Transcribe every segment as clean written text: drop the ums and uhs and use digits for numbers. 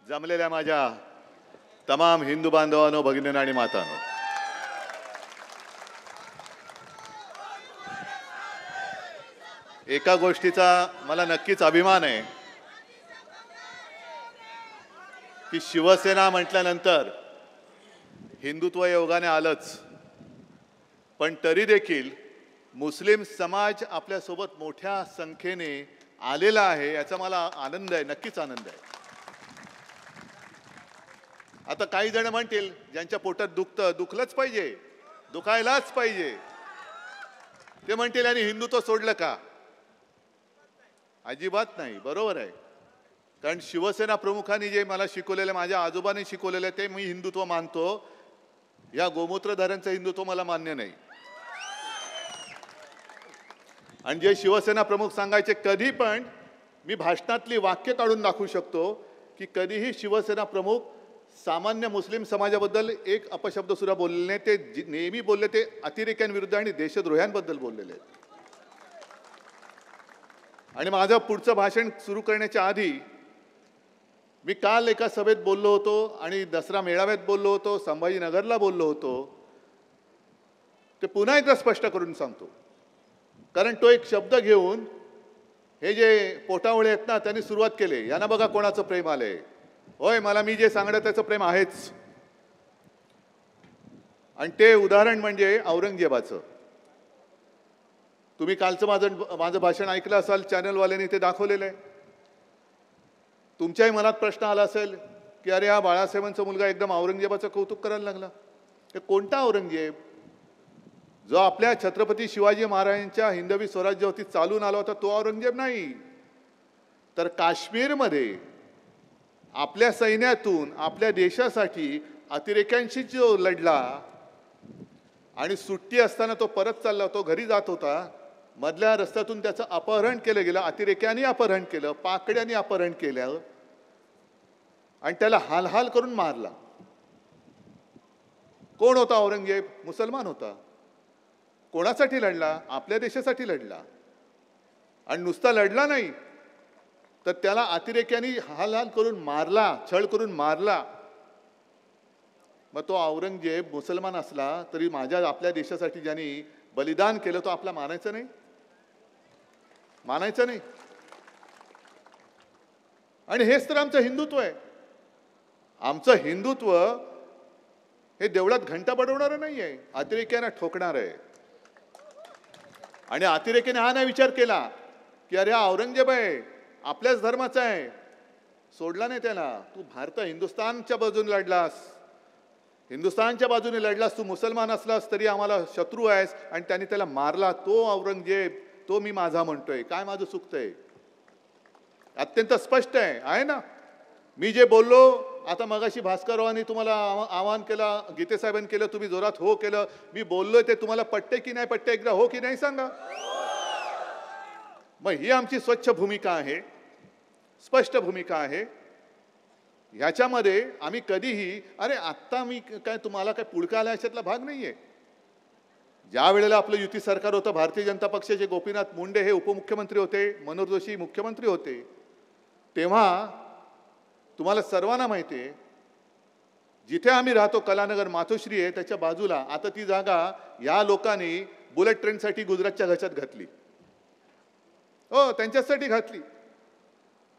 जमलेल्या माझ्या तमाम हिंदू बांधवांनो, भगिनींनो आणि मातांनो, एका गोष्टीचा मला नक्कीच अभिमान आहे की शिवसेना म्हटल्यानंतर हिंदुत्व योगाने आलंच, पण तरी देखील मुस्लिम समाज आपल्यासोबत मोठ्या संख्येने आलेला आहे, याचा मला आनंद आहे, नक्कीच आनंद आहे. आता काही जण म्हणतील ज्यांच्या पोटात दुखतं, दुखलंच पाहिजे, दुखायलाच पाहिजे, ते म्हणतील आणि हिंदुत्व सोडलं का? अजिबात नाही, बरोबर आहे. कारण शिवसेना प्रमुखांनी जे मला शिकवलेलं, माझ्या आजोबांनी शिकवलेलं ते मी हिंदुत्व मानतो. या गोमूत्रधाऱ्यांचं हिंदुत्व मला मान्य नाही. आणि जे शिवसेना प्रमुख सांगायचे, कधी पण मी भाषणातली वाक्य काढून दाखवू शकतो की कधीही शिवसेना प्रमुख सामान्य मुस्लिम समाजाबद्दल एक अपशब्द सुद्धा बोलले नाही. ते नेहमी बोलले ते अतिरेक्यांविरुद्ध आणि देशद्रोह्यांबद्दल बोललेले आहेत. आणि माझं पुढचं भाषण सुरू करण्याच्या आधी मी काल एका सभेत बोललो होतो आणि दसरा मेळाव्यात बोललो होतो, संभाजीनगरला बोललो होतो. ते पुन्हा एकदा स्पष्ट करून सांगतो, कारण तो एक शब्द घेऊन हे जे पोटावळे आहेत ना, त्यांनी सुरुवात केली, यांना बघा कोणाचं प्रेम आलंय. होय, मला मी जे सांगणं त्याचं प्रेम आहेच. आणि ते उदाहरण म्हणजे औरंगजेबाचं. तुम्ही कालचं माझं भाषण ऐकलं असाल, चॅनलवाल्यांनी ते दाखवलेलं आहे. तुमच्याही मनात प्रश्न आला असेल की अरे, हा बाळासाहेबांचा मुलगा एकदम औरंगजेबाचं कौतुक करायला लागला. हे कोणता औरंगजेब? जो आपल्या छत्रपती शिवाजी महाराजांच्या हिंदवी स्वराज्यावरती चालून आला होता तो औरंगजेब नाही. तर काश्मीरमध्ये आपल्या सैन्यातून आपल्या देशासाठी अतिरेक्यांशी जो लढला आणि सुट्टी असताना तो परत चालला, तो घरी जात होता, मधल्या रस्त्यातून त्याचं अपहरण केलं गेलं, अतिरेक्यांनी अपहरण केलं, पाकड्यांनी अपहरण केलं आणि त्याला हाल करून मारला. कोण होता औरंगजेब? मुसलमान होता. कोणासाठी लढला? आपल्या देशासाठी लढला. आणि नुसता लढला नाही, तर त्याला अतिरेक्यांनी हाल करून मारला, छळ करून मारला. मग तो औरंगजेब मुसलमान असला तरी आपल्या देशासाठी ज्यांनी बलिदान केलं तो आपला मानायचं नाही? मानायचं नाही. आणि हेच तर आमचं हिंदुत्व आहे. आमचं हिंदुत्व हे देवळात घंटा बडवणारं नाही आहे, अतिरेक्यांना ठोकणार आहे. आणि अतिरेक्याने हा नाही विचार केला की अरे, हा औरंगजेब आहे, आपल्याच धर्माचा आहे, सोडला नाही त्याला. तू हिंदुस्थानच्या बाजूने लढलास, हिंदुस्थानच्या बाजूने लढलास, तू मुसलमान असलास तरी आम्हाला शत्रू आहेस, आणि त्यांनी त्याला मारला. तो औरंगजेब, तो मी माझा म्हणतोय. काय माझं चुकतंय? अत्यंत स्पष्ट आहे ना. मी जे बोललो आता मगाशी भास्कररावांनी तुम्हाला आवाहन केलं, गीते साहेबांनी केलं, तुम्ही जोरात हो केलं. मी बोललोय ते तुम्हाला पटते की नाही पटते? एकदा हो की नाही सांगा. मग ही आमची स्वच्छ भूमिका आहे, स्पष्ट भूमिका आहे. ह्याच्यामध्ये आम्ही कधीही अरे आत्ता मी काय तुम्हाला काय पुढका आला याच्यातला भाग नाहीये. ज्या वेळेला आपलं युती सरकार होतं, भारतीय जनता पक्षाचे गोपीनाथ मुंडे हे उपमुख्यमंत्री होते, मनोहर जोशी मुख्यमंत्री होते, तेव्हा तुम्हाला सर्वांना माहिती आहे जिथे आम्ही राहतो कलानगर मातोश्री आहे त्याच्या बाजूला आता ती जागा या लोकांनी बुलेट ट्रेनसाठी गुजरातच्या घशात घातली. हो, त्यांच्यासाठी घातली.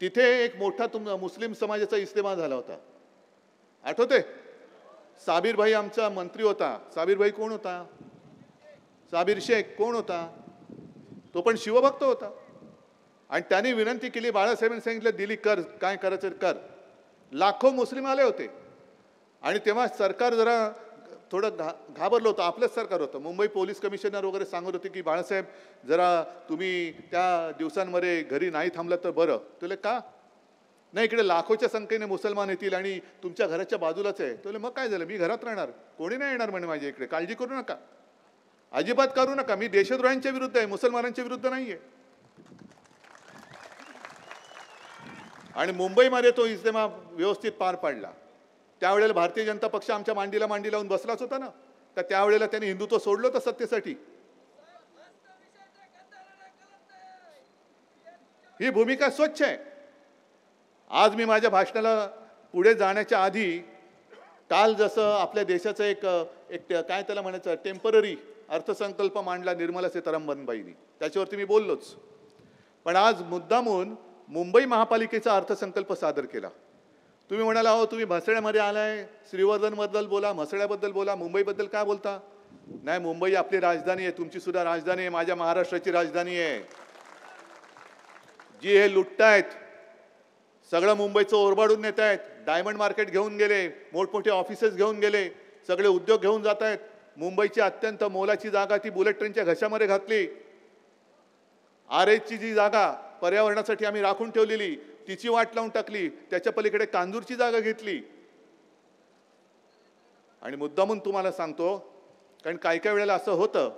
तिथे एक मोठा मुस्लिम समाजाचा इस्तेमा झाला होता, आठवते? साबिर भाई आमचा मंत्री होता. साबिर भाई कोण होता? साबिर शेख कोण होता? तो पण शिवभक्त होता. आणि त्यांनी विनंती केली, बाळासाहेबांनी सांगितलं दिली, कर, काय करायचं कर. लाखो मुस्लिम आले होते. आणि तेव्हा सरकार जरा थोडं घाबरलं होतं, आपलंच सरकार होतं. मुंबई पोलीस कमिशनर वगैरे सांगत होते की बाळासाहेब जरा तुम्ही त्या दिवसांमध्ये घरी नाही थांबलं तर बरं. तुला का नाही, इकडे लाखोच्या संख्येने मुसलमान येतील आणि तुमच्या घराच्या बाजूलाच आहे. तुला मग काय झालं, मी घरात राहणार, कोणी नाही येणार म्हणे माझ्या इकडे, काळजी करू नका, अजिबात करू नका. मी देशद्रोह्यांच्या विरुद्ध आहे, मुसलमानांच्या विरुद्ध नाहीये. आणि मुंबईमध्ये तो इस्तेमा व्यवस्थित पार पाडला. त्यावेळेला भारतीय जनता पक्ष आमच्या मांडीला मांडी लावून बसलाच होता ना. तर त्यावेळेला त्यांनी हिंदुत्व सोडलं होतं सत्तेसाठी. ही भूमिका स्वच्छ आहे. आज मी माझ्या भाषणाला पुढे जाण्याच्या आधी काल जसं आपल्या देशाचं एक एक काय त्याला म्हणायचं टेम्पररी अर्थसंकल्प मांडला निर्मला सीतारामनबाईंनी, त्याच्यावरती मी बोललोच. पण आज मुद्दामून मुंबई महापालिकेचा अर्थसंकल्प सादर केला. तुम्ही म्हणाला अहो तुम्ही म्हसळ्यामध्ये आलाय, श्रीवर्धनबद्दल बोला, म्हसळ्याबद्दल बोला, मुंबईबद्दल काय बोलता? नाही, मुंबई आपली राजधानी आहे, तुमची सुद्धा राजधानी आहे, माझ्या महाराष्ट्राची राजधानी आहे. जी हे लुटतायत, सगळं मुंबईचं ओरबाडून नेत आहेत, डायमंड मार्केट घेऊन गेले, मोठमोठे ऑफिसेस घेऊन गेले, सगळे उद्योग घेऊन जात आहेत. मुंबईची अत्यंत मोलाची जागा ती बुलेट ट्रेनच्या घशामध्ये घातली. आरेची जी जागा पर्यावरणासाठी आम्ही राखून ठेवलेली तिची वाट लावून टाकली, त्याच्या पलीकडे कांजूरची जागा घेतली. आणि मुद्दामून तुम्हाला सांगतो, कारण काही काही वेळेला असं होतं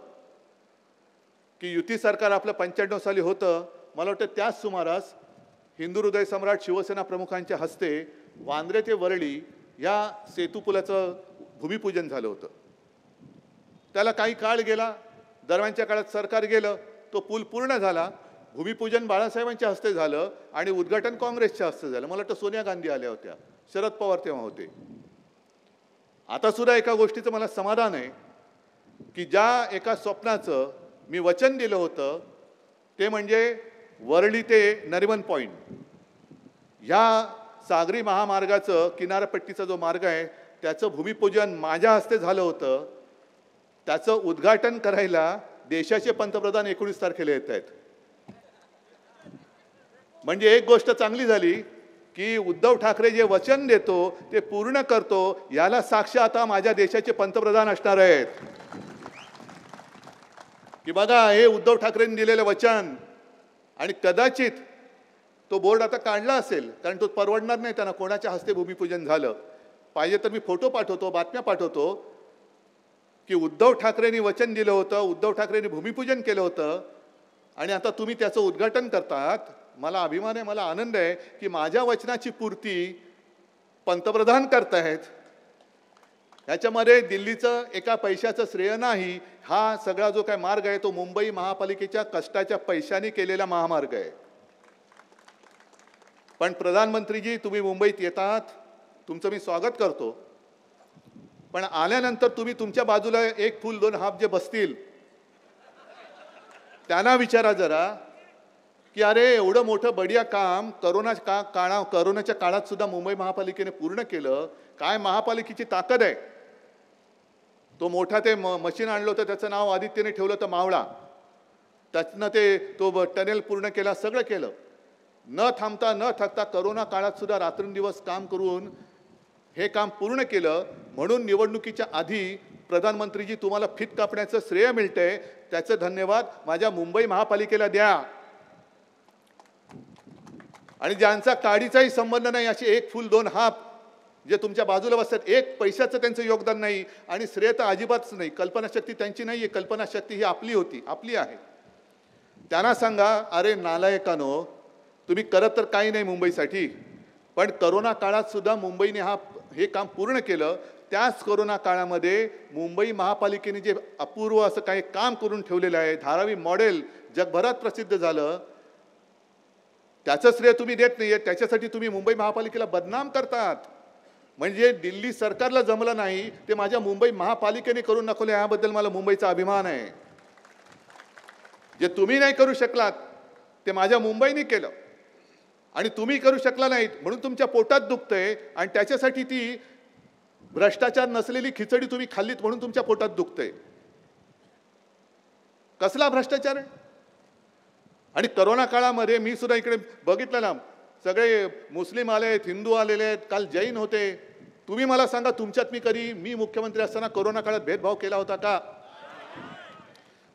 की युती सरकार आपलं 95 साली होतं, मला वाटतं त्याच सुमारास हिंदू हृदय सम्राट शिवसेना प्रमुखांच्या हस्ते वांद्रे ते वरळी या सेतू पुलाचं भूमिपूजन झालं होतं. त्याला काही काळ गेला, दरम्यानच्या काळात सरकार गेलं, तो पूल पूर्ण झाला, भूमिपूजन बाळासाहेबांच्या हस्ते झालं आणि उद्घाटन काँग्रेसच्या हस्ते झालं. मला वाटतं सोनिया गांधी आल्या होत्या, शरद पवार तेव्हा होते. आता सुद्धा एका गोष्टीचं मला समाधान आहे की ज्या एका स्वप्नाचं मी वचन दिलं होतं ते म्हणजे वरळी ते नरिमन पॉईंट ह्या सागरी महामार्गाचं किनारपट्टीचा जो मार्ग आहे त्याचं भूमिपूजन माझ्या हस्ते झालं होतं. त्याचं उद्घाटन करायला देशाचे पंतप्रधान 19 तारखेला येत आहेत. म्हणजे एक गोष्ट चांगली झाली की उद्धव ठाकरे जे वचन देतो ते पूर्ण करतो, याला साक्ष आता माझ्या देशाचे पंतप्रधान असणार आहेत की बघा हे उद्धव ठाकरेंनी दिलेलं वचन. आणि कदाचित तो बोर्ड आता काढला असेल, कारण तो परवडणार नाही त्यांना कोणाच्या हस्ते भूमिपूजन झालं. पाहिजे तर मी फोटो पाठवतो, बातम्या पाठवतो की उद्धव ठाकरेंनी वचन दिलं होतं, उद्धव ठाकरेंनी भूमिपूजन केलं होतं आणि आता तुम्ही त्याचं उद्घाटन करतात. मला अभिमान आहे, मला आनंद आहे की माझ्या वचनाची पूर्ती पंतप्रधान करतायत. ह्याच्यामध्ये दिल्लीचं एका पैशाचं श्रेय नाही. हा सगळा जो काय मार्ग आहे तो मुंबई महापालिकेच्या कष्टाच्या पैशाने केलेला महामार्ग आहे. पण प्रधानमंत्रीजी तुम्ही मुंबईत येतात, तुमचं मी स्वागत करतो. पण आल्यानंतर तुम्ही तुमच्या बाजूला एक फूल दोन हात जे बसतील त्यांना विचारा जरा की अरे एवढं मोठं बढिया काम करोनाच्या काळात सुद्धा मुंबई महापालिकेने पूर्ण केलं. काय महापालिकेची ताकद आहे. तो मोठा ते मशीन आणलं होतं, त्याचं नाव आदित्यने ठेवलं होतं मावळा. त्यातनं तो टनेल पूर्ण केला, सगळं केलं. न थांबता न थकता करोना काळात सुद्धा रात्रंदिवस काम करून हे काम पूर्ण केलं. म्हणून निवडणुकीच्या आधी प्रधानमंत्रीजी तुम्हाला फीत कापण्याचं श्रेय मिळतंय, त्याचं धन्यवाद माझ्या मुंबई महापालिकेला द्या. आणि ज्यांचा काडीचाही संबंध नाही असे एक फूल दोन हात जे तुमच्या बाजूला बसतात, एक पैशाचं त्यांचं योगदान नाही आणि श्रेय तर अजिबातच नाही. कल्पनाशक्ती त्यांची नाही आहे, कल्पनाशक्ती ही आपली होती, आपली आहे. त्यांना सांगा अरे नालायकानो, तुम्ही करत तर काही नाही मुंबईसाठी, पण करोना काळात सुद्धा मुंबईने हे काम पूर्ण केलं. त्याच करोना काळामध्ये मुंबई महापालिकेने जे अपूर्व असं काही काम करून ठेवलेलं आहे, धारावी मॉडेल जगभरात प्रसिद्ध झालं, त्याचं श्रेय तुम्ही देत नाहीये. त्याच्यासाठी तुम्ही मुंबई महापालिकेला बदनाम करतात. म्हणजे दिल्ली सरकारला जमलं नाही ते माझ्या मुंबई महापालिकेने करून दाखवले, याबद्दल मला मुंबईचा अभिमान आहे. जे तुम्ही नाही करू शकलात ते माझ्या मुंबईने केलं आणि तुम्ही करू शकला नाहीत म्हणून तुमच्या पोटात दुखतंय आणि त्याच्यासाठी ती भ्रष्टाचार नसलेली खिचडी तुम्ही खाल्लीत म्हणून तुमच्या पोटात दुखतंय. कसला भ्रष्टाचार आहे. आणि करोना काळामध्ये मी सुद्धा इकडे बघितलं ना, सगळे मुस्लिम आले आहेत, हिंदू आलेले आहेत, काल जैन होते. तुम्ही मला सांगा तुमच्यात मी मुख्यमंत्री असताना करोना काळात भेदभाव केला होता का?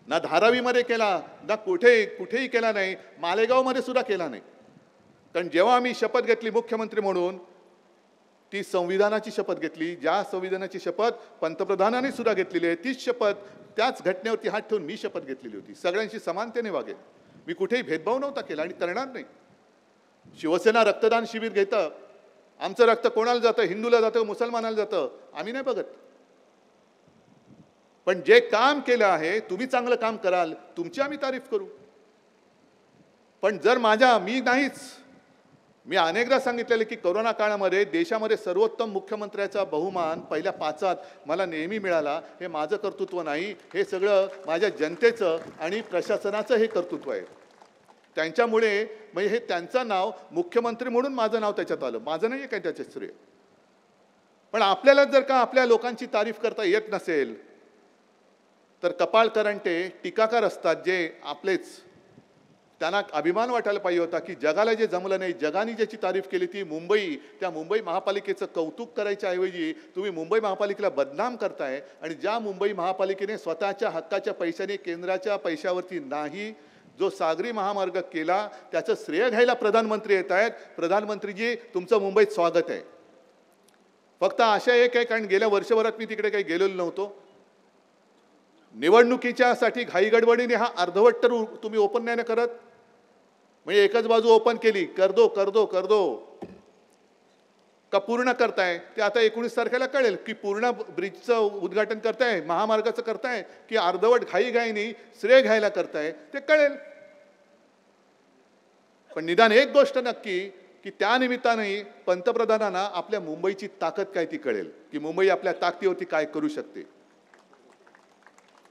ना धारावीमध्ये केला, ना कुठेही केला नाही, मालेगावमध्ये सुद्धा केला नाही. कारण जेव्हा आम्ही शपथ घेतली मुख्यमंत्री म्हणून, ती संविधानाची शपथ घेतली. ज्या संविधानाची शपथ पंतप्रधानांनी सुद्धा घेतलेली आहे, तीच शपथ त्याच घटनेवरती हात ठेवून मी शपथ घेतलेली होती. सगळ्यांशी समानतेने वागेल. मी कुठेही भेदभाव नव्हता केला आणि करणार नाही. शिवसेना रक्तदान शिबिर घेतं, आमचं रक्त कोणाला जातं, हिंदूला जातं, मुसलमानाला जातं, आम्ही नाही बघत. पण जे काम केलं आहे, तुम्ही चांगलं काम कराल, तुमची आम्ही तारीफ करू. पण जर मी नाहीच, मी अनेकदा सांगितलेले की कोरोना काळामध्ये देशामध्ये सर्वोत्तम मुख्यमंत्र्याचा बहुमान पहिल्या 5 मला नेहमी मिळाला. हे माझं कर्तृत्व नाही, हे सगळं माझ्या जनतेचं आणि प्रशासनाचं हे कर्तृत्व आहे. त्यांच्यामुळे म्हणजे हे त्यांचं नाव मुख्यमंत्री म्हणून माझं नाव त्याच्यात आलं, माझं नाही आहे काय त्याचं श्रेय. पण आपल्याला जर का आपल्या लोकांची तारीफ करता येत नसेल तर कपाळ करंटे टीकाकार असतात जे आपलेच, त्यांना अभिमान वाटायला पाहिजे होता की जगाला जे जमलं नाही, जगाने ज्याची तारीफ केली ती मुंबई, त्या मुंबई महापालिकेचं कौतुक करायच्या ऐवजी तुम्ही मुंबई महापालिकेला बदनाम करताय. आणि ज्या मुंबई महापालिकेने स्वतःच्या हक्काच्या पैशाने, केंद्राच्या पैशावरती नाही, जो सागरी महामार्ग केला त्याचं श्रेय घ्यायला प्रधानमंत्री येत आहेत. प्रधानमंत्रीजी तुमचं मुंबईत स्वागत आहे. फक्त आशा एक आहे, कारण गेल्या वर्षभरात मी तिकडे काही गेलेलो नव्हतो. निवडणुकीच्या साठी घाईगडबडीने हा अर्धवट तर तुम्ही ओपन नाही करत, म्हणजे एकच बाजू ओपन केली, कर दो का पूर्ण करताय. ते आता 19 तारखेला कळेल की पूर्ण ब्रिजचं उद्घाटन करताय, महामार्गाचं करताय की अर्धवट घाईघाईनी श्रेय घ्यायला करताय, ते कळेल. पण निदान एक गोष्ट नक्की की त्या निमित्ताने पंतप्रधानांना आपल्या मुंबईची ताकद काय ती कळेल, की मुंबई आपल्या ताकदीवरती काय करू शकते.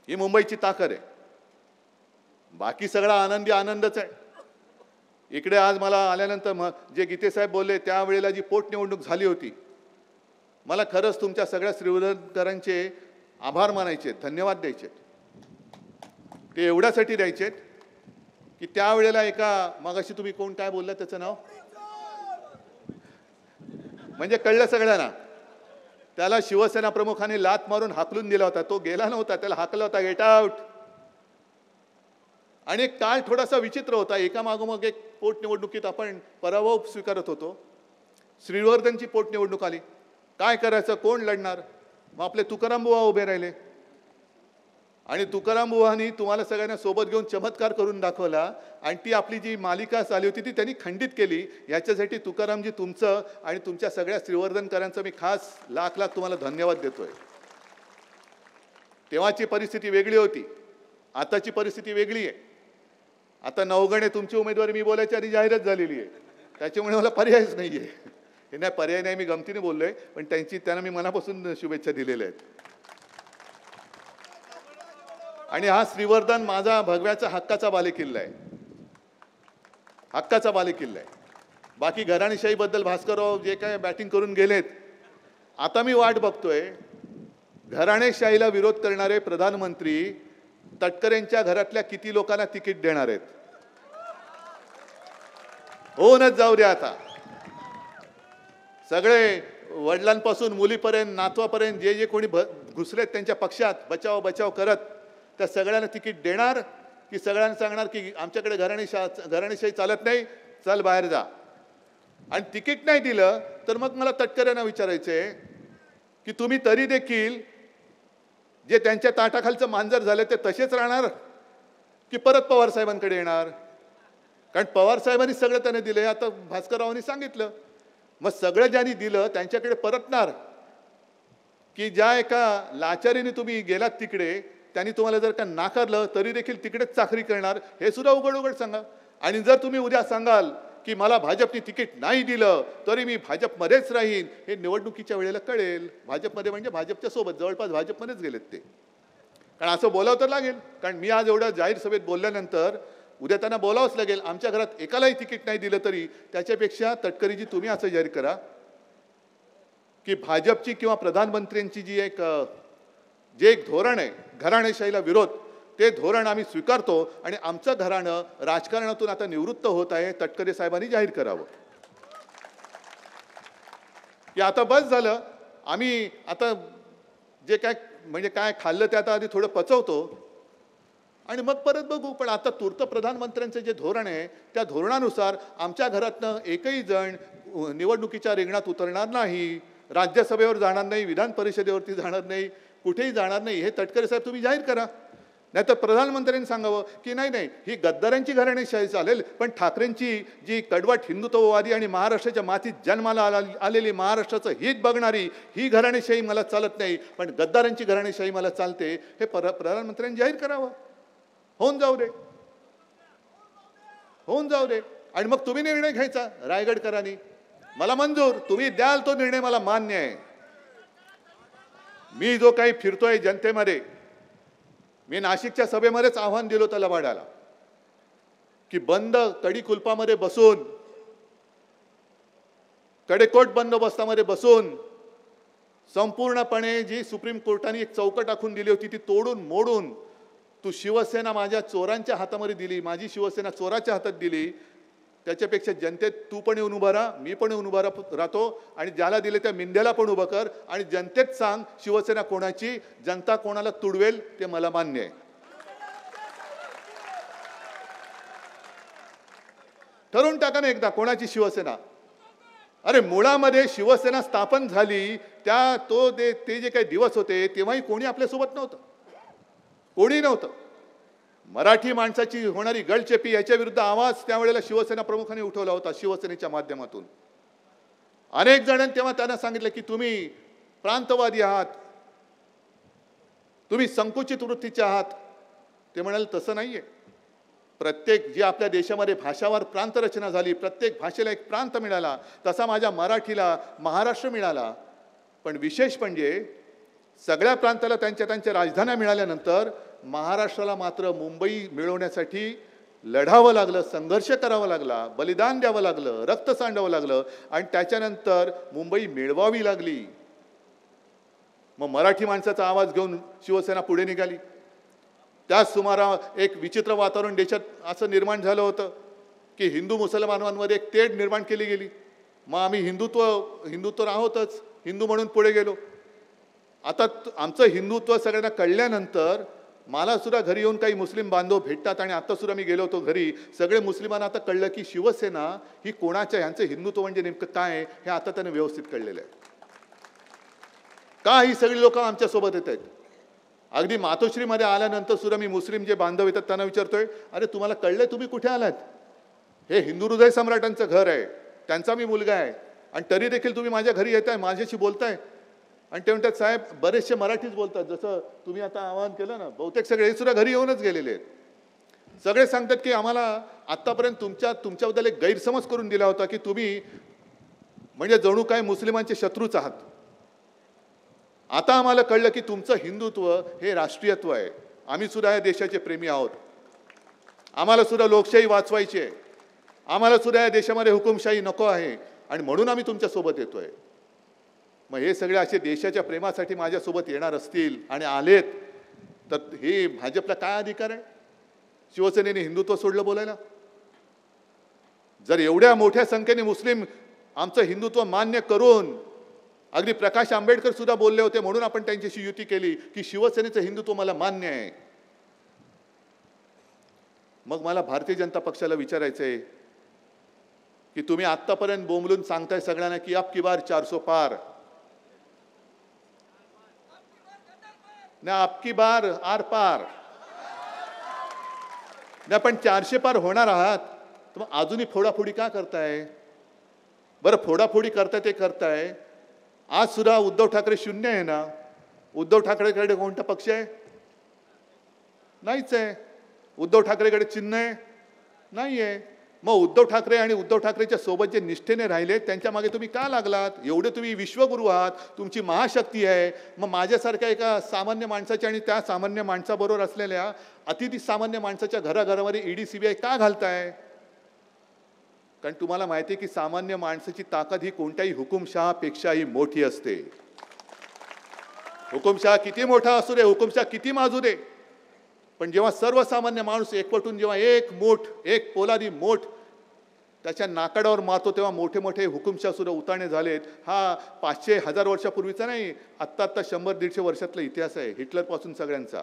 ही मुंबईची ताकद आहे. बाकी सगळा आनंदी आनंदच आहे. इकडे आज मला आल्यानंतर जे गीते साहेब बोलले त्यावेळेला जी पोटनिवडणूक झाली होती, मला खरंच तुमच्या सगळ्या श्रीवर्धनकरांचे आभार मानायचे, धन्यवाद द्यायचे. ते एवढ्यासाठी द्यायचे की त्यावेळेला एका, मगाशी तुम्ही कोण काय बोलला त्याचं नाव, म्हणजे कळलं सगळ्यांना, त्याला शिवसेना प्रमुखाने लात मारून हाकलून दिला होता. तो गेला नव्हता, त्याला हाकला होता, गेट आउट. आणि काळ थोडासा विचित्र होता. एका मागोमाग एक पोटनिवडणुकीत आपण पराभव स्वीकारत होतो. श्रीवर्धनची पोटनिवडणूक आली, काय करायचं, कोण लढणार. मग आपले तुकाराम बुवा उभे राहिले आणि तुकाराम बुवांनी तुम्हाला सगळ्यांना सोबत घेऊन चमत्कार करून दाखवला. आणि ती आपली जी मालिका चालली होती ती त्यांनी खंडित केली. याच्यासाठी तुकारामजी तुमचं आणि तुमच्या सगळ्या श्रीवर्धनकरांचं मी खास लाख तुम्हाला धन्यवाद देतोय. तेव्हाची परिस्थिती वेगळी होती, आताची परिस्थिती वेगळी आहे. आता नवगणे तुमची उमेदवारी मी बोलायच्या आधी जाहीरच झालेली आहे, त्याच्यामुळे मला पर्यायच नाही आहे. हे नाही पर्याय नाही, मी गमतीने बोललोय, पण त्यांना मी मनापासून शुभेच्छा दिलेल्या आहेत. आणि हा श्रीवर्धन माझा भगव्याचा हक्काचा बालेकिल्ला आहे, हक्काचा बालेकिल्ला आहे. बाकी घराणेशाहीबद्दल भास्करराव जे काय बॅटिंग करून गेलेत, आता मी वाट बघतोय घराणेशाहीला विरोध करणारे प्रधानमंत्री तटकरेंच्या घरातल्या किती लोकांना तिकीट देणार आहेत. होऊनच जाऊ द्या आता. सगळे वडिलांपासून मुलीपर्यंत, नातवापर्यंत जे जे कोणी घुसलेत त्यांच्या पक्षात बचाव करत, त्या सगळ्यांना तिकीट देणार की सगळ्यांना सांगणार की आमच्याकडे घराणेशाही चालत नाही, चल बाहेर जा. आणि तिकीट नाही दिलं तर मग मला तटकरेंना विचारायचंय की तुम्ही तरी देखील जे त्यांच्या ताटाखालचं मांजर झालं ते तसेच राहणार की परत पवार साहेबांकडे येणार. कारण पवार साहेबांनी सगळं त्याने दिले, आता भास्कररावांनी सांगितलं. मग सगळं ज्यांनी दिलं त्यांच्याकडे परतणार की ज्या एका लाचारीने तुम्ही गेलात तिकडे त्यांनी तुम्हाला जर का नाकारलं तरी देखील तिकडेच चाकरी करणार, हे सुद्धा उघड सांगा. आणि जर तुम्ही उद्या सांगाल की मला भाजपने तिकीट नाही दिलं तरी मी भाजपमध्येच राहीन, हे निवडणुकीच्या वेळेला कळेल. भाजपमध्ये म्हणजे भाजपच्या सोबत, जवळपास भाजपमध्येच गेलेत ते. कारण असं बोलावं तर लागेल, कारण मी आज एवढ्या जाहीर सभेत बोलल्यानंतर उद्या त्यांना बोलावंच लागेल. आमच्या घरात एकालाही तिकीट नाही दिलं तरी त्याच्यापेक्षा तटकरीजी तुम्ही असं जाहीर करा की भाजपची किंवा प्रधानमंत्र्यांची जी एक धोरण आहे घराणेशाहीला विरोध, ते धोरण आम्ही स्वीकारतो आणि आमचं घराणं राजकारणातून आता निवृत्त होत आहे. तटकरे साहेबांनी जाहीर करावं की आता बस झालं, आम्ही आता जे काय खाल्लं ते आता आधी थोडं पचवतो आणि मग परत बघू. पण आता तूर्त प्रधानमंत्र्यांचं जे धोरण आहे त्या धोरणानुसार आमच्या घरातनं एकही जण निवडणुकीच्या रिंगणात उतरणार नाही, राज्यसभेवर जाणार नाही, विधान परिषदेवरती जाणार नाही, कुठेही जाणार नाही. हे तटकरे साहेब तुम्ही जाहीर करा. नाहीतर प्रधानमंत्र्यांनी सांगावं की नाही ही गद्दारांची घराणेशाही चालेल, पण ठाकरेंची जी कडवट हिंदुत्ववादी आणि महाराष्ट्राच्या मातीत जन्माला आलेली महाराष्ट्राचं हित बघणारी ही घराणेशाही मला चालत नाही, पण गद्दारांची घराणेशाही मला चालते, हे प्रधानमंत्र्यांनी जाहीर करावं. होऊन जाऊ दे. आणि मग तुम्ही निर्णय घ्यायचा रायगडकरांनी, मला मंजूर, तुम्ही द्याल तो निर्णय मला मान्य आहे. मी जो काही फिरतोय जनतेमध्ये, मी नाशिकच्या सभेमध्येच आव्हान दिलं होतं लबाडाला की बंद कडी कुलपामध्ये बसून, कडेकोट बंदोबस्तामध्ये बसून संपूर्णपणे जी सुप्रीम कोर्टाने एक चौकट आखून दिली होती ती तोडून मोडून तू शिवसेना माझ्या चोरांच्या हातामध्ये दिली, माझी शिवसेना चोराच्या हातात दिली. त्याच्यापेक्षा जनतेत तू पण येऊन उभा राहा, मी पण येऊन उभा राहतो आणि ज्याला दिले त्या मिंद्याला पण उभं कर आणि जनतेत सांग शिवसेना कोणाची, जनता कोणाला तुडवेल ते मला मान्य आहे. ठरवून टाका ना एकदा कोणाची शिवसेना. अरे मुळामध्ये शिवसेना स्थापन झाली ते जे काही दिवस होते तेव्हाही कोणी आपल्यासोबत नव्हतं, कोणी नव्हतं. मराठी माणसाची होणारी गळचेपी याच्या विरुद्ध आवाज त्यावेळेला शिवसेना प्रमुखांनी उठवला होता शिवसेनेच्या माध्यमातून. अनेक जणांनी तेव्हा त्यांना सांगितलं की तुम्ही प्रांतवादी आहात, तुम्ही संकुचित वृत्तीचे आहात. ते म्हणाले तसं नाहीये. प्रत्येक जी आपल्या देशामध्ये भाषावार प्रांत रचना झाली, प्रत्येक भाषेला एक प्रांत मिळाला, तसा माझ्या मराठीला महाराष्ट्र मिळाला. पण विशेष म्हणजे सगळ्या प्रांताला त्यांच्या राजधान्या मिळाल्यानंतर महाराष्ट्राला मात्र मुंबई मिळवण्यासाठी लढावं लागलं, संघर्ष करावा लागला, बलिदान द्यावं लागलं, रक्त सांडावं लागलं आणि त्याच्यानंतर मुंबई मिळवावी लागली. मग मराठी माणसाचा आवाज घेऊन शिवसेना पुढे निघाली. त्याच सुमारा एक विचित्र वातावरण देशात असं निर्माण झालं होतं की हिंदू मुसलमानांमध्ये एक तेढ निर्माण केली गेली. मग आम्ही हिंदुत्व आहोतच, हिंदू म्हणून पुढे गेलो. आता आमचं हिंदुत्व सगळ्यांना कळल्यानंतर मला सुद्धा घरी येऊन काही मुस्लिम बांधव भेटतात आणि आता सुद्धा मी गेलो होतो घरी. सगळे मुस्लिमांना आता कळलं की शिवसेना ही कोणाच्या, ह्यांचं हिंदुत्व म्हणजे नेमकं काय हे आता त्यांना व्यवस्थित कळलेलं आहे. का ही सगळी लोक आमच्या सोबत येत आहेत. अगदी मातोश्रीमध्ये आल्यानंतर सुद्धा मी मुस्लिम जे बांधव येतात त्यांना विचारतोय, अरे तुम्हाला कळलंय तुम्ही कुठे आलात? हे हिंदू हृदय सम्राटांचं घर आहे, त्यांचा मी मुलगा आहे आणि तरी देखील तुम्ही माझ्या घरी येताय, माझ्याशी बोलताय. आणि ते म्हणतात साहेब बरेचसे मराठीच बोलतात, जसं तुम्ही आता आवाहन केलं ना, बहुतेक सगळे हे सुद्धा घरी येऊनच गेलेले आहेत. सगळे सांगतात की आम्हाला आतापर्यंत तुमच्याबद्दल एक गैरसमज करून दिला होता की तुम्ही म्हणजे जणू काय मुस्लिमांचे शत्रूच आहात. आता आम्हाला कळलं की तुमचं हिंदुत्व हे राष्ट्रीयत्व आहे. आम्ही सुद्धा या देशाचे प्रेमी आहोत, आम्हाला सुद्धा लोकशाही वाचवायची आहे, आम्हाला सुद्धा या देशामध्ये हुकुमशाही नको आहे आणि म्हणून आम्ही तुमच्यासोबत येतोय. मग हे सगळे असे देशाच्या प्रेमासाठी माझ्यासोबत येणार असतील आणि आलेत तर हे भाजपला काय अधिकार आहे शिवसेनेने हिंदुत्व सोडलं बोलायला? जर एवढ्या मोठ्या संख्येने मुस्लिम आमचं हिंदुत्व मान्य करून, अगदी प्रकाश आंबेडकर सुद्धा बोलले होते म्हणून आपण त्यांच्याशी युती केली की शिवसेनेचं हिंदुत्व मला मान्य आहे. मग मला भारतीय जनता पक्षाला विचारायचंय की तुम्ही आतापर्यंत बोंबलून सांगताय सगळ्यांना की अब की बार 400 पार ना, आपकी बार आर पार ना, पण 400 पार होणार आहात तर मग अजूनही फोडाफोडी का करताय? बरं फोडाफोडी करताय ते करताय, आज सुद्धा उद्धव ठाकरे शून्य आहे ना. उद्धव ठाकरेकडे कोणता पक्ष आहे? नाहीच आहे. उद्धव ठाकरेकडे चिन्ह आहे? नाही आहे. मग उद्धव ठाकरे आणि उद्धव ठाकरेच्या सोबत जे निष्ठेने राहिले त्यांच्या मागे तुम्ही का लागलात? एवढे तुम्ही विश्वगुरू आहात, तुमची महाशक्ती आहे. मग माझ्यासारख्या एका सामान्य माणसाच्या आणि त्या सामान्य माणसाबरोबर असलेल्या अतिथी सामान्य माणसाच्या घराघरामध्ये ईडी सीबीआय का घालताय? कारण तुम्हाला माहिती आहे की सामान्य माणसाची ताकद ही कोणत्याही हुकुमशहापेक्षाही मोठी असते. हुकुमशहा किती मोठा असू दे, हुकुमशहा किती माजू दे, पण जेव्हा सर्वसामान्य माणूस एकवटून जेव्हा एक पोलादी मोठ त्याच्या नाकाडावर मारतो तेव्हा मोठे मोठे हुकुमशहा सुद्धा उतारणे झालेत. हा 500-1000 वर्षापूर्वीचा नाही, आत्ता 100-150 वर्षातला इतिहास आहे. हिटलरपासून सगळ्यांचा,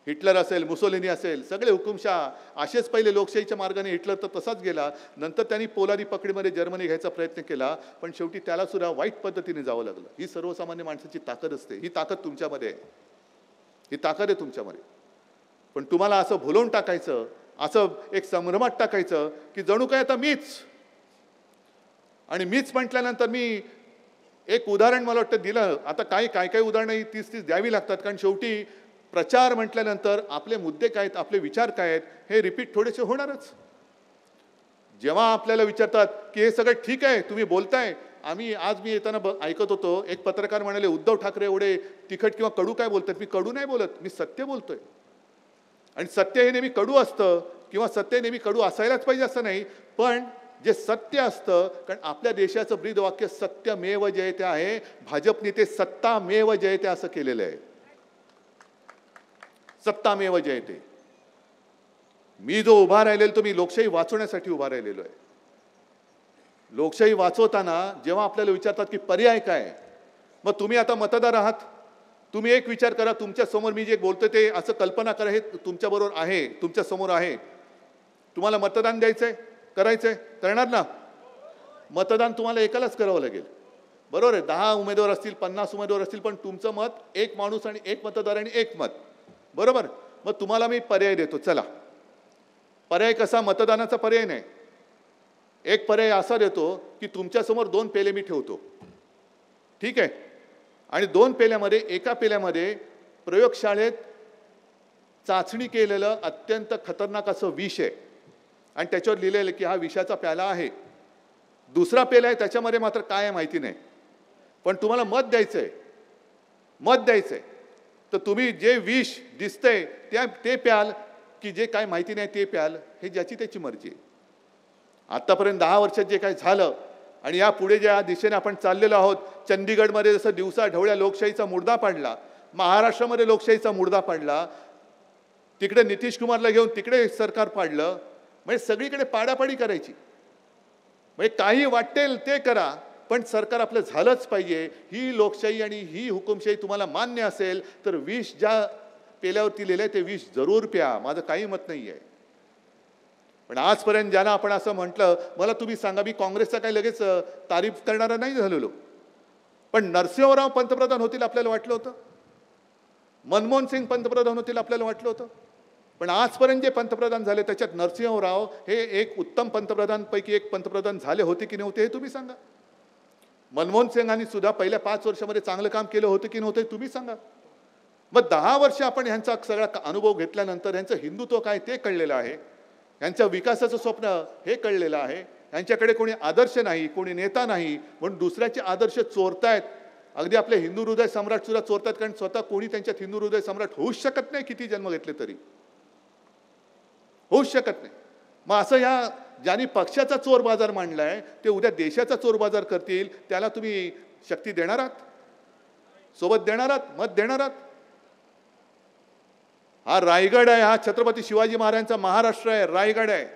हिटलर असेल, मुसोलिनी असेल, सगळे हुकुमशहा असेच पहिले लोकशाहीच्या मार्गाने. हिटलर तर तसाच गेला, नंतर त्यांनी पोलादी पकडीमध्ये जर्मनी घ्यायचा प्रयत्न केला, पण शेवटी त्याला सुद्धा वाईट पद्धतीने जावं लागलं. ही सर्वसामान्य माणसाची ताकद असते. ही ताकद तुमच्यामध्ये आहे, ही ताकद आहे तुमच्यामध्ये. पण तुम्हाला असं भुलवून टाकायचं, असं एक संभ्रमात टाकायचं की जणू काय आता मीच. आणि मीच म्हटल्यानंतर मी एक उदाहरण मला वाटतं दिलं. आता काय उदाहरणं 30-30 द्यावी लागतात, कारण शेवटी प्रचार म्हटल्यानंतर आपले मुद्दे काय आहेत, आपले विचार काय आहेत हे रिपीट थोडेसे होणारच. जेव्हा आपल्याला विचारतात की हे सगळं ठीक आहे तुम्ही बोलताय, आज मी येताना ऐकत होतो, एक पत्रकार म्हणाले उद्धव ठाकरे एवढे तिखट किंवा कडू काय बोलतात. मी कडू नाही बोलत, मी सत्य बोलतोय. आणि सत्य हे नेहमी कडू असतं किंवा सत्य नेहमी कडू असायलाच पाहिजे असं नाही, पण जे सत्य असतं, कारण आपल्या देशाचं ब्रीदवाक्य सत्यमेव जयते आहे. भाजपने ते सत्तामेव जयते असं केलेलं आहे. सत्तामेव जयते. मी जो उभा राहिलेलो तो मी लोकशाही वाचवण्यासाठी उभा राहिलेलो आहे. लोकशाही वाचवताना जेव्हा आपल्याला विचारतात की पर्याय काय, मग तुम्ही आता मतदार आहात, तुम्ही एक विचार करा, तुमच्या समोर मी जे बोलतोय ते असं कल्पना करा हे तुमच्या बरोबर आहे, तुमच्या समोर आहे. तुम्हाला मतदान द्यायचंय, करायचंय, करणार ना? मतदान तुम्हाला एकालाच करावं लागेल, बरोबर आहे. 10 उमेदवार असतील, 50 उमेदवार असतील, पण तुमचं मत एक माणूस आणि एक मतदार आणि एक मत, बरोबर. मग तुम्हाला मी पर्याय देतो. चला, पर्याय कसा? मतदानाचा पर्याय नाही. एक पर्याय असा देतो की तुमच्या समोर 2 पेले मी ठेवतो, ठीक आहे. आणि 2 पेल्यामध्ये, एका पेल्यामध्ये प्रयोगशाळेत चाचणी केलेलं अत्यंत खतरनाक असं विष आहे आणि त्याच्यावर लिहिलेलं की हा विषाचा प्याला आहे. दुसरा पेला आहे, त्याच्यामध्ये मात्र काय आहे माहिती नाही, पण तुम्हाला मत द्यायचंय. मत द्यायचंय तर तुम्ही जे विष दिसतंय ते प्याल की जे काय माहिती नाही ते प्याल, हे ज्याची त्याची मर्जी आहे. आतापर्यंत 10 वर्षात जे काय झालं आणि या पुढे ज्या दिशेने आपण चाललेलो आहोत, चंदीगडमध्ये जसं दिवसा ढवळ्या लोकशाहीचा मुर्दा पाडला, महाराष्ट्रामध्ये लोकशाहीचा मुर्दा पाडला, तिकडे नितीश कुमारला घेऊन तिकडे सरकार पाडलं, म्हणजे सगळीकडे पाडापाडी करायची. म्हणजे काही वाटेल ते करा, पण सरकार आपलं झालंच पाहिजे. ही लोकशाही आणि ही हुकुमशाही तुम्हाला मान्य असेल तर विष ज्या पेल्यावरती लिहिलंय ते विष जरूर प्या, माझं काही मत नाही आहे. पण आजपर्यंत ज्यांना आपण असं म्हटलं, मला तुम्ही सांगा, मी काँग्रेसचा काही लगेच तारीफ करणारा नाही झालेलो, पण नरसिंहराव पंतप्रधान होतील आपल्याला वाटलं होतं, मनमोहन सिंग पंतप्रधान होतील आपल्याला वाटलं होतं, पण आजपर्यंत जे पंतप्रधान झाले त्याच्यात नरसिंहराव हे एक उत्तम पंतप्रधानपैकी एक पंतप्रधान झाले होते की नव्हते हे तुम्ही सांगा. मनमोहन सिंगांनी सुद्धा पहिल्या 5 वर्षामध्ये चांगलं काम केलं होतं की नव्हतं तुम्ही सांगा. मग 10 वर्ष आपण ह्यांचा सगळा अनुभव घेतल्यानंतर ह्यांचं हिंदुत्व काय ते कळलेलं आहे, यांच्या विकासाचं स्वप्न हे कळलेलं आहे. यांच्याकडे कोणी आदर्श नाही, कोणी नेता नाही, म्हणून दुसऱ्याचे आदर्श चोरतायत. अगदी आपले हिंदू हृदय सम्राट सुद्धा चोरतात, कारण स्वतः कोणी त्यांच्यात हिंदू हृदय सम्राट होऊच शकत नाही, किती जन्म घेतले तरी होऊच शकत नाही. मग असं ह्या ज्यांनी पक्षाचा चोर बाजार मांडलाय ते उद्या देशाचा चोर बाजार करतील, त्याला तुम्ही शक्ती देणार आहात, सोबत देणार आहात, मत देणार आहात? हा रायगड आहे, हा छत्रपती शिवाजी महाराजांचा महाराष्ट्र आहे, रायगड आहे.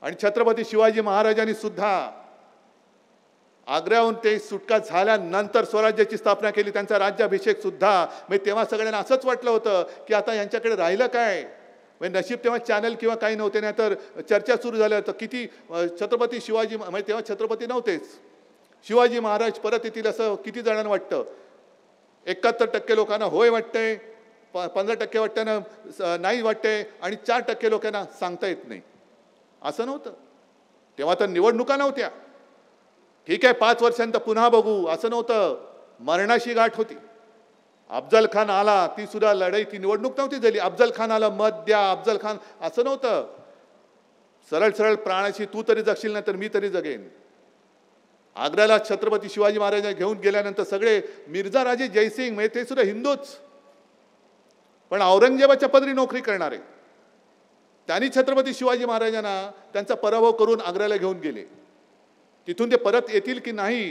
आणि छत्रपती शिवाजी महाराजांनी सुद्धा आग्र्याहून ते सुटका झाल्यानंतर स्वराज्याची स्थापना केली, त्यांचा राज्याभिषेक सुद्धा. म्हणजे तेव्हा सगळ्यांना असंच वाटलं होतं की आता यांच्याकडे राहिलं काय, म्हणजे नशीब तेव्हा चॅनल किंवा काही नव्हते, नाही तर चर्चा सुरू झाल्या तर किती छत्रपती शिवाजी, म्हणजे तेव्हा छत्रपती नव्हतेच, शिवाजी महाराज परत येतील असं किती जणांना वाटतं. 71% लोकांना होय वाटतंय, 15% वाटतं नाही वाटते, आणि 4% लोकांना सांगता येत नाही. असं नव्हतं तेव्हा, तर निवडणुका नव्हत्या. ठीक आहे 5 वर्षांत पुन्हा बघू असं नव्हतं. मरणाशी गाठ होती. अफजल खान आला, ती सुद्धा लढाई, ती निवडणूक नव्हती झाली. अफजल खान आला, मत द्या अफजल खान, असं नव्हतं. सरळ सरळ प्राणाशी तू तरी जगशील नाही तर मी तरी जगेन. आग्र्याला छत्रपती शिवाजी महाराज घेऊन गेल्यानंतर सगळे मिर्झा राजे जयसिंग, म्हणजे ते सुद्धा हिंदूच, पण औरंगजेबाच्या पदरी नोकरी करणारे, त्यांनी छत्रपती शिवाजी महाराजांना त्यांचा पराभव करून आग्र्याला घेऊन गेले. तिथून ते परत येतील की नाही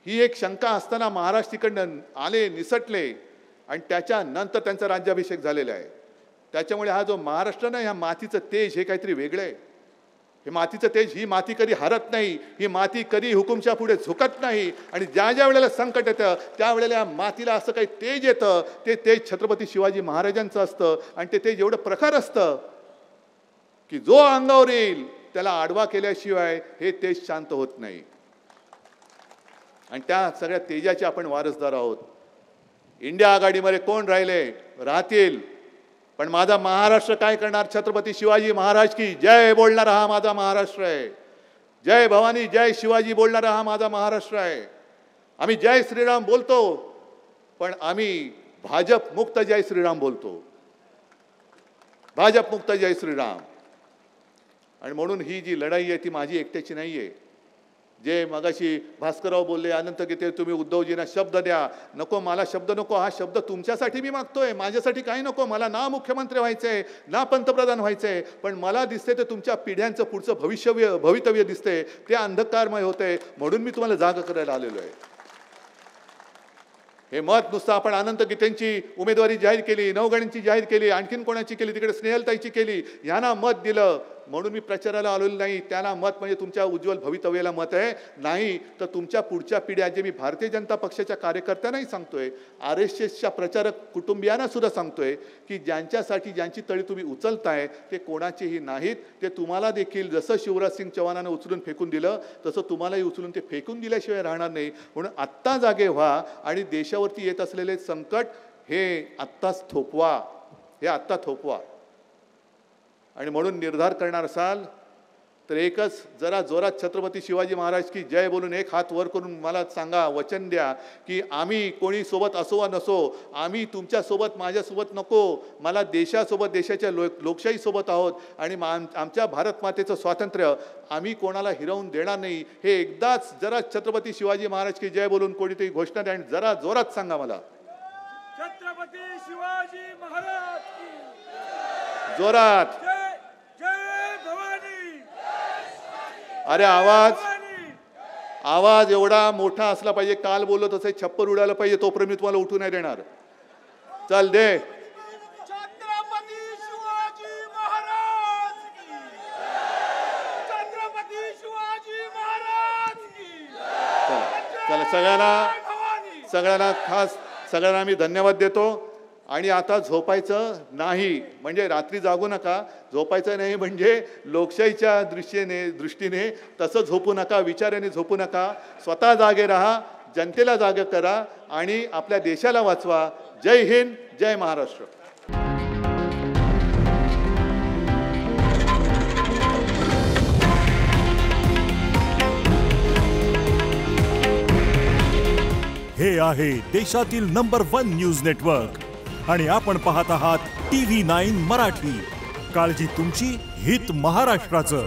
ही एक शंका असताना महाराज तिकडनं आले, निसटले, आणि त्याच्यानंतर त्यांचा राज्याभिषेक झालेला आहे. त्याच्यामुळे हा जो महाराष्ट्र नाही, ह्या मातीचं तेज हे काहीतरी वेगळं आहे. हे मातीचं तेज, ही माती कधी हरत नाही, ही माती कधी हुकुमशा पुढे झुकत नाही. आणि ज्या ज्या वेळेला संकट येतं त्यावेळेला या मातीला असं काही तेज येतं, ते तेज छत्रपती शिवाजी महाराजांचं असतं. आणि ते तेज एवढं प्रखर असतं की जो अंगावर येईल त्याला आडवा केल्याशिवाय हे तेज शांत होत नाही. आणि त्या सगळ्या तेजाचे आपण वारसदार आहोत. इंडिया आघाडीमध्ये कोण राहिले, राहतील, पण माझा महाराष्ट्र काय करणार? छत्रपती शिवाजी महाराज की जय बोलणारा हा माझा महाराष्ट्र आहे. जय भवानी जय शिवाजी बोलणारा हा माझा महाराष्ट्र आहे. आम्ही जय श्रीराम बोलतो, पण आम्ही भाजप मुक्त जय श्रीराम बोलतो. भाजप मुक्त जय श्रीराम. आणि म्हणून ही जी लढाई आहे ती माझी एकट्याची नाही आहे. जे मगाशी भास्करराव बोलले अनंत गीते तुम्ही उद्धवजींना शब्द द्या, नको मला शब्द नको, हा शब्द तुमच्यासाठी मी मागतोय, माझ्यासाठी काही नको. मला ना मुख्यमंत्री व्हायचंय ना पंतप्रधान व्हायचंय, पण मला दिसते ते तुमच्या पिढ्यांचं पुढचं भवितव्य दिसते, ते अंधकारमय होते, म्हणून मी तुम्हाला जाग करायला आलेलो आहे. हे मत नुसतं आपण अनंत गीतेंची उमेदवारी जाहीर केली, नवगणींची जाहीर केली, आणखीन कोणाची केली, तिकडे स्नेहलताईची केली, यांना मत दिलं म्हणून मी प्रचाराला आलेलो नाही. त्याला मत म्हणजे तुमच्या उज्ज्वल भवितव्याला मत आहे, नाही तर तुमच्या पुढच्या पिढ्या, जे मी भारतीय जनता पक्षाच्या कार्यकर्त्यांनाही सांगतोय, RSSच्या प्रचारक कुटुंबियांना सुद्धा सांगतोय की ज्यांच्यासाठी ज्यांची तळी तुम्ही उचलताय ते कोणाचेही नाहीत. ते तुम्हाला देखील जसं शिवराज सिंग चौहानानं उचलून फेकून दिलं तसं तुम्हालाही उचलून ते फेकून दिल्याशिवाय राहणार नाही. म्हणून आत्ता जागे व्हा आणि देशावरती येत असलेले संकट हे आत्ताच थोपवा, हे आत्ता थोपवा. आणि म्हणून निर्धार करणार असाल तर एकच, जरा जोरात छत्रपती शिवाजी महाराज की जय बोलून एक हात वर करून मला सांगा, वचन द्या की आम्ही कोणी सोबत असो वा नसो, आम्ही तुमच्यासोबत माझ्यासोबत नको, मला देशासोबत देशाच्या लोकशाहीसोबत आहोत आणि आमच्या भारत मातेचं स्वातंत्र्य आम्ही कोणाला हिरावून देणार नाही. हे एकदाच जरा छत्रपती शिवाजी महाराज की जय बोलून कोणीतरी घोषणा द्या आणि जरा जोरात सांगा मला, छत्रपती शिवाजी महाराज की जोरात. अरे आवाज एवढा मोठा असला पाहिजे, काल बोलत असे छप्पर उडायला पाहिजे, तोपर्यंत मी तुम्हाला उठू नाही देणार. चल दे. छत्रपती शिवाजी महाराज की, छत्रपती शिवाजी महाराज की. चला सगळ्यांना सगळ्यांना मी धन्यवाद देतो. आणि आता झोपायचं नाही, म्हणजे रात्री जागू नका, झोपायचं नाही म्हणजे लोकशाहीच्या दृष्टीने तसं झोपू नका, विचाराने झोपू नका. स्वतः जागे राहा, जनतेला जागे करा आणि आपल्या देशाला वाचवा. जय हिंद, जय महाराष्ट्र. हे आहे देशातील नंबर 1 न्यूज नेटवर्क आणि आपण पाहत आहात TV9 मराठी. काळजी तुमची, हित महाराष्ट्राचं.